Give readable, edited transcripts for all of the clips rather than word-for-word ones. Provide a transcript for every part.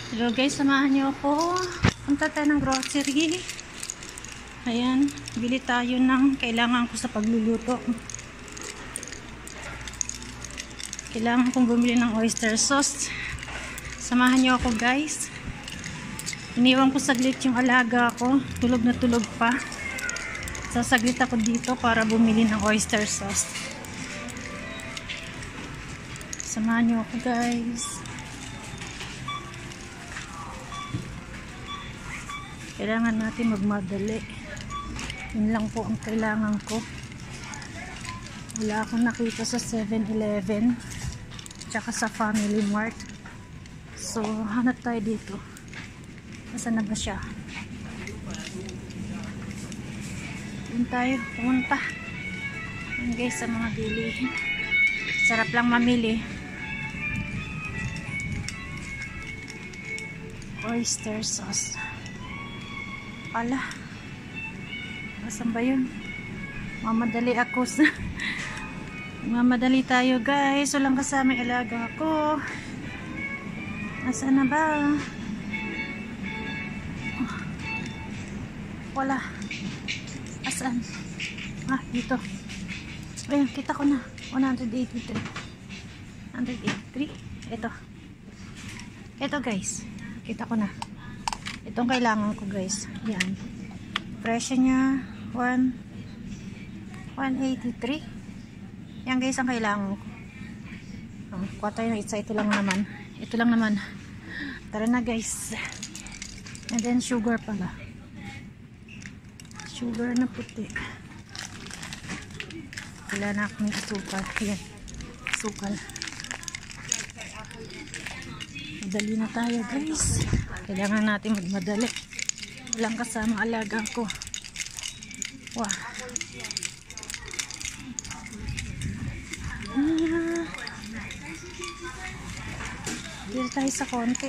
Hello guys, samahan niyo ako. Punta tayo ng grocery. Ayan, bili tayo ng kailangan ko sa pagluluto. Kailangan kong bumili ng oyster sauce. Samahan niyo ako guys. Iniwan ko saglit yung alaga ko. Tulog na tulog pa. Sasaglit ako dito para bumili ng oyster sauce. Samahan niyo ako guys. Kailangan natin magmadali. Yun lang po ang kailangan ko. Wala akong nakita sa 7-Eleven tsaka sa Family Mart. So, hanap tayo dito. Nasaan na ba siya? Yun tayo, pumunta. Yun guys, sa mga bilihin. Sarap lang mamili. Oyster sauce. Ala, asan ba yun? Mamadali ako sa mamadali tayo guys, walang kasama yung alaga ko. Asan na ba? Oh, wala. Asan? Ah, dito. Ayun, kita ko na. 183. 183. Ito guys, kita ko na. Itong kailangan ko guys. Yan. Presyo niya 183. Yan guys ang kailangan ko. Kuha tayo ng isa. Ito lang naman. Ito lang naman. Tara na guys. And then sugar pala. Sugar na puti. Wala na akong asukal. Yan. Asukal. Madali na tayo guys. Kailangan natin magmadali. Walang kasama alaga ko. Wow. Dito tayo sa konti.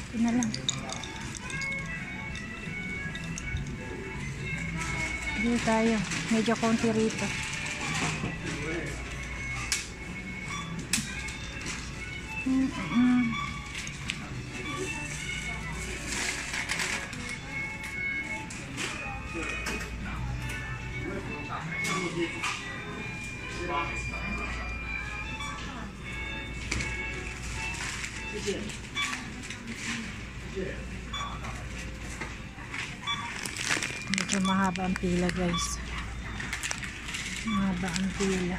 Ito na lang. Dito tayo. Medyo konti rito. Medyo mahaba ang pila guys. Mahaba ang pila.